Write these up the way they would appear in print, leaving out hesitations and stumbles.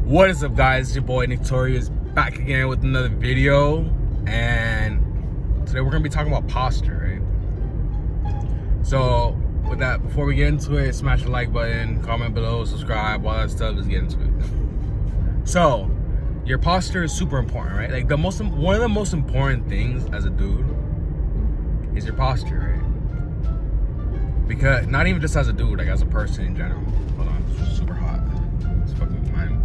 What is up, guys? It's your boy Torius back again with another video, and today we're gonna be talking about posture, right? So with that, before we get into it, smash the like button, comment below, subscribe, all that stuff. Let's get into it. So your posture is super important, right? Like one of the most important things as a dude is your posture, right? Because not even just as a dude, like as a person in general. Hold on, it's super hot. It's fucking mine.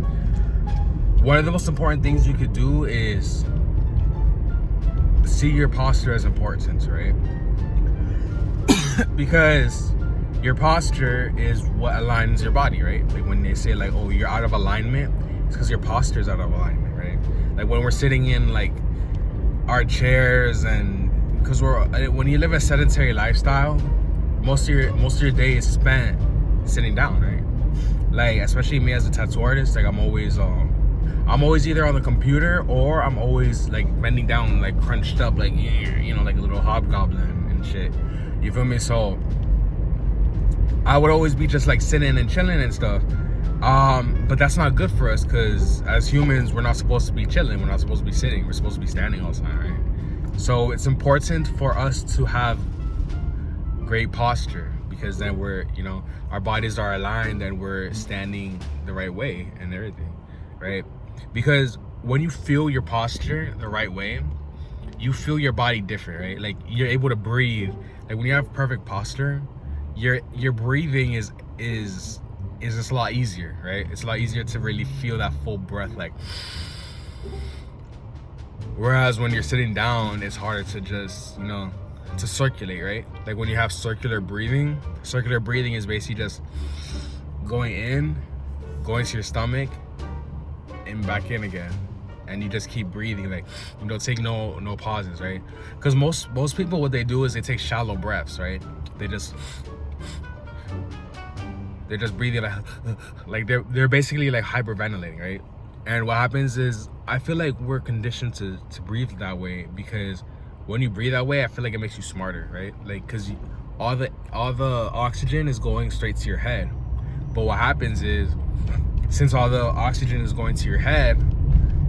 One of the most important things you could do is see your posture as important, right? Because your posture is what aligns your body, right? Like when they say like, oh, you're out of alignment, it's because your posture is out of alignment, right? Like when we're sitting in like our chairs, and because when you live a sedentary lifestyle, most of your day is spent sitting down, right? Like especially me as a tattoo artist, like I'm always either on the computer or I'm always like bending down, like crunched up, like, you know, like a little hobgoblin and shit. You feel me? So I would always be just like sitting and chilling and stuff. But that's not good for us, because as humans, we're not supposed to be chilling. We're not supposed to be sitting. We're supposed to be standing all the time, right? So it's important for us to have great posture, because then we're, you know, our bodies are aligned and we're standing the right way and everything, right? Because when you feel your posture the right way, you feel your body different, right? Like you're able to breathe. Like when you have perfect posture, your breathing is just a lot easier, right? It's a lot easier to really feel that full breath, like. Whereas when you're sitting down, it's harder to just, you know, to circulate, right? Like when you have circular breathing is basically just going in, going to your stomach, and back in again, and you just keep breathing, like you don't take no pauses, right? Because most people, what they do is they take shallow breaths, right? They're just breathing like they're basically like hyperventilating, right? And what happens is, I feel like we're conditioned to breathe that way, because when you breathe that way, I feel like it makes you smarter, right? Like because all the oxygen is going straight to your head. But what happens is, since all the oxygen is going to your head,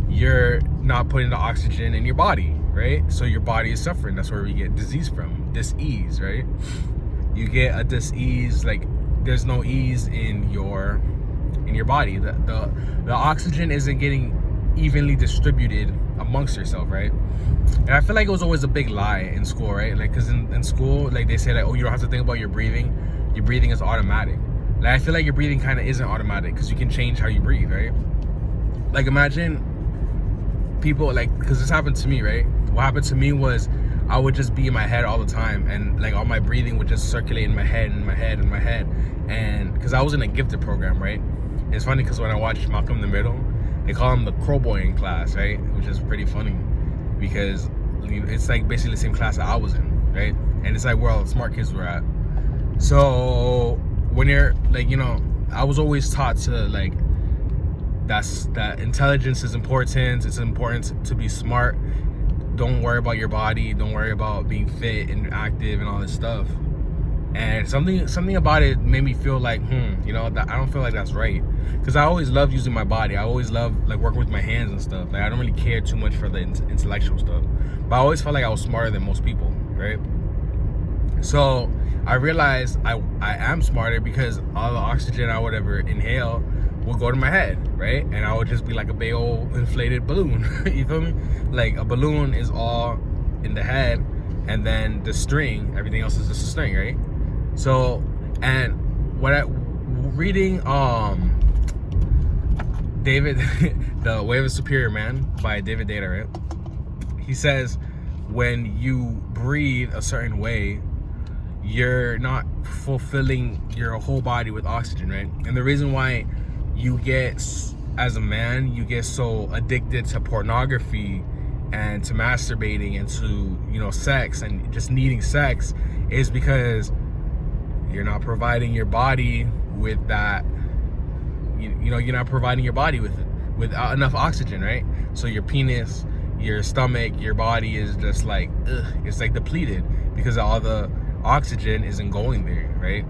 you're not putting the oxygen in your body, right? So your body is suffering. That's where we get disease from, dis-ease, right? You get a dis-ease, like there's no ease in your body. The oxygen isn't getting evenly distributed amongst yourself, right? And I feel like it was always a big lie in school, right? Like, because in school, like they say like, oh, you don't have to think about your breathing is automatic. Like I feel like your breathing kind of isn't automatic, because you can change how you breathe, right? Like imagine people, like, because this happened to me, right? What happened to me was I would just be in my head all the time, and like all my breathing would just circulate in my head, and because I was in a gifted program, right? It's funny because when I watched Malcolm in the Middle, they call him the crowboying class, right? Which is pretty funny, because it's like basically the same class that I was in, right? And it's like where all the smart kids were at. So when you're like, you know, I was always taught to like that intelligence is important. It's important to be smart. Don't worry about your body. Don't worry about being fit and active and all this stuff. And something about it made me feel like, you know, that I don't feel like that's right. Because I always loved using my body. I always loved like working with my hands and stuff. Like I don't really care too much for the intellectual stuff. But I always felt like I was smarter than most people, right? So I realized I am smarter, because all the oxygen I would ever inhale will go to my head, right? And I would just be like a big old inflated balloon. You feel me? Like a balloon is all in the head, and then the string, everything else is just a string, right? So, and reading David, The Way of a Superior Man by David Data, right? He says when you breathe a certain way, you're not fulfilling your whole body with oxygen, right? And the reason why you get, as a man, you get so addicted to pornography and to masturbating and to, you know, sex and just needing sex is because you're not providing your body with that, you know, you're not providing your body with enough oxygen, right? So your penis, your stomach, your body is just like, it's like depleted, because all the oxygen isn't going there, right?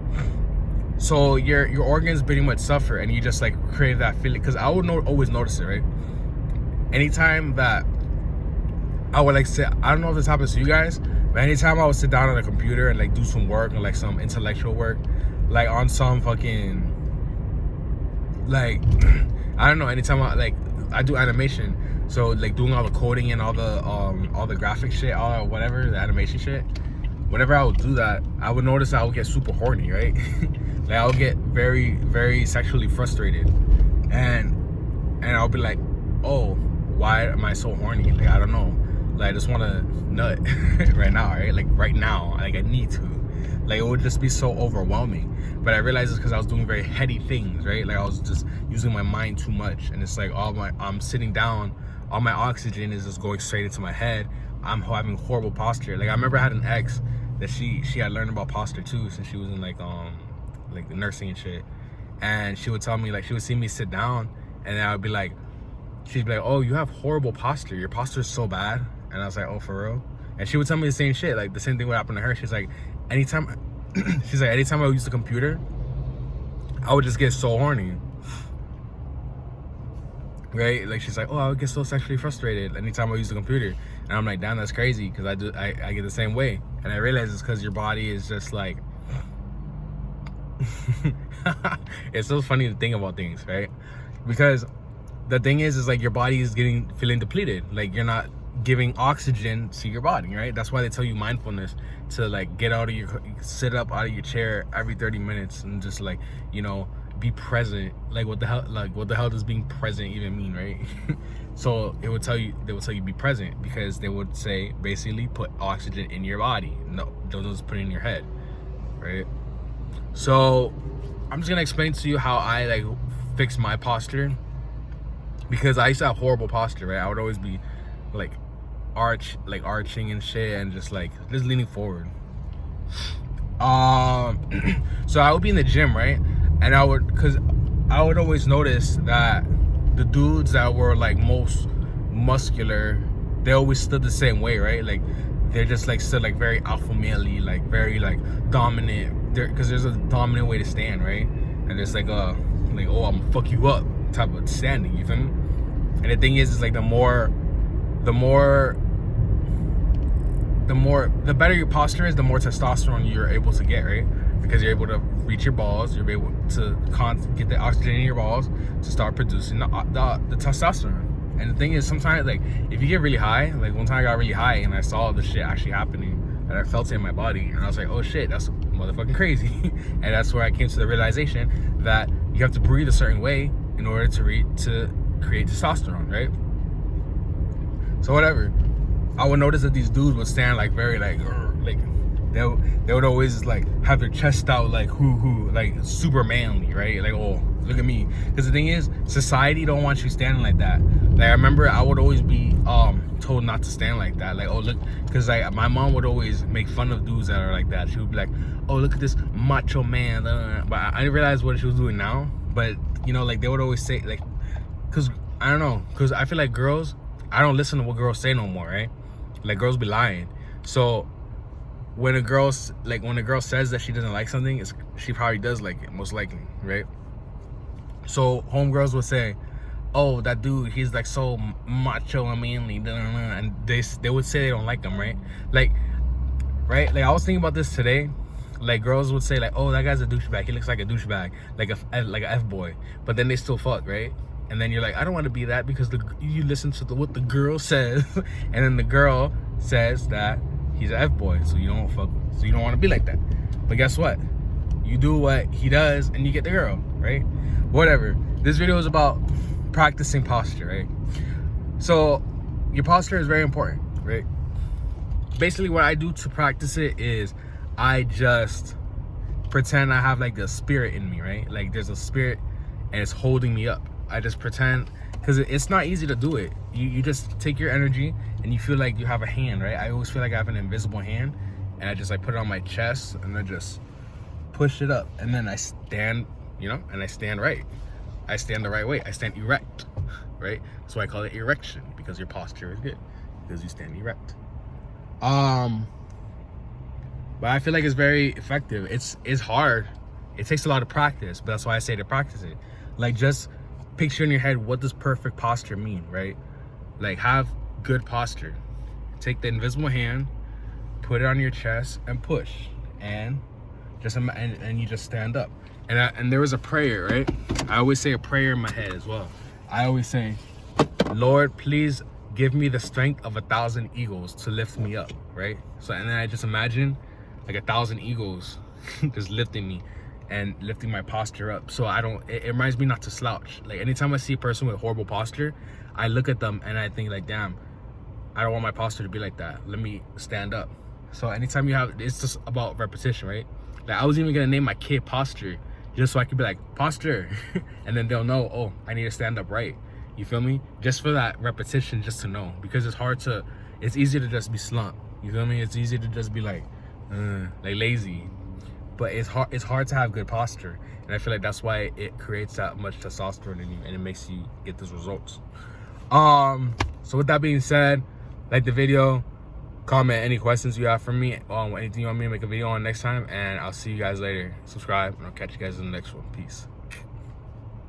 So your organs pretty much suffer, and you just like crave that feeling. Because I would always notice it, right? Anytime that I would like sit, I don't know if this happens to you guys, but anytime I would sit down on a computer and like do some work, or like some intellectual work, like on some fucking, like, I don't know, anytime I do animation, so like doing all the coding and all the graphic shit, all whatever, the animation shit, whenever I would do that, I would notice I would get super horny, right? Like I would get very, very sexually frustrated, and I'll be like, oh, why am I so horny? Like I don't know, like I just want to nut right now, right? Like right now, like I need to. Like it would just be so overwhelming. But I realized it's because I was doing very heady things, right? Like I was just using my mind too much, and it's like I'm sitting down, all my oxygen is just going straight into my head. I'm having horrible posture. Like I remember I had an ex that she had learned about posture too, since she was in like the nursing and shit. And she would tell me, like, she would see me sit down, and then I would be like, she'd be like, oh, you have horrible posture. Your posture is so bad. And I was like, oh, for real? And she would tell me the same shit. Like the same thing would happen to her. She's like, anytime I would use the computer, I would just get so horny. Right? Like she's like, oh, I would get so sexually frustrated anytime I use the computer. And I'm like, damn, that's crazy, because I get the same way. And I realize it's because your body is just like it's so funny to think about things, right? Because the thing is like your body is feeling depleted. Like you're not giving oxygen to your body, right? That's why they tell you mindfulness, to like sit up out of your chair every 30 minutes and just like, you know, be present. Like what the hell does being present even mean, right? So they would tell you be present, because they would say basically put oxygen in your body. No, don't just put it in your head, right? So I'm just gonna explain to you how I like fix my posture, because I used to have horrible posture, right? I would always be like arching and shit, and just leaning forward. So I would be in the gym, right? And I would always notice that the dudes that were like most muscular, they always stood the same way, right? Like they're just like stood like very alpha male-y, like very like dominant, because there's a dominant way to stand, right? And it's like oh, I'm gonna fuck you up type of standing, you feel me? And the thing is like the better your posture is, the more testosterone you're able to get, right? Because you're able to reach your balls, you're able to get the oxygen in your balls to start producing the testosterone. And the thing is, sometimes like if you get really high, like one time I got really high and I saw the shit actually happening, and I felt it in my body, and I was like, oh shit, that's motherfucking crazy. And that's where I came to the realization that you have to breathe a certain way in order to create testosterone, right? So whatever, I would notice that these dudes would stand like very like they would always like have their chest out like like super manly, right? Like, oh, look at me. Because the thing is, society don't want you standing like that. Like I remember I would always be told not to stand like that. Like, oh look, because like my mom would always make fun of dudes that are like that. She would be like, oh, look at this macho man. But I didn't realize what she was doing now. But you know, like they would always say like, because I don't know, because I feel like girls, I don't listen to what girls say no more, right? Like girls be lying. So when a girl says that she doesn't like something, she probably does like it, most likely, right? So homegirls would say, oh, that dude, he's like so macho and manly, and they would say they don't like him, right? Like I was thinking about this today. Like girls would say like, oh, that guy's a douchebag, he looks like a douchebag, like a F-boy, but then they still fuck, right? And then you're like, I don't want to be that, because you listen to what the girl says, and then the girl says that he's an F-boy, so you don't want to be like that. But guess what? You do what he does, and you get the girl, right? Whatever. This video is about practicing posture, right? So your posture is very important, right? Basically, what I do to practice it is I just pretend I have like a spirit in me, right? Like there's a spirit, and it's holding me up. I just pretend, because it's not easy to do it. You just take your energy and you feel like you have a hand, right? I always feel like I have an invisible hand, and I just like put it on my chest and I just push it up, and then I stand, you know, and I stand right. I stand the right way. I stand erect, right? So I call it erection, because your posture is good because you stand erect. But I feel like it's very effective. It's hard, It takes a lot of practice, but that's why I say to practice it. Like, just picture in your head, what does perfect posture mean, right? Like, have good posture. Take the invisible hand, put it on your chest, and push, and you just stand up. And there was a prayer, right? I always say a prayer in my head as well. I always say, Lord, please give me the strength of 1,000 eagles to lift me up, right? So, and then I just imagine like 1,000 eagles just lifting me and lifting my posture up. So it reminds me not to slouch. Like, anytime I see a person with horrible posture, I look at them and I think like, damn, I don't want my posture to be like that. Let me stand up. So anytime it's just about repetition, right? Like, I was even gonna name my kid Posture, just so I could be like, posture. And then they'll know, oh, I need to stand up right. You feel me? Just for that repetition, just to know. Because it's easy to just be slumped. You feel me? It's easy to just be like lazy. But it's hard to have good posture. And I feel like that's why it creates that much testosterone in you, and it makes you get those results. So with that being said, like the video, comment any questions you have for me, anything you want me to make a video on next time, and I'll see you guys later. Subscribe, and I'll catch you guys in the next one. Peace.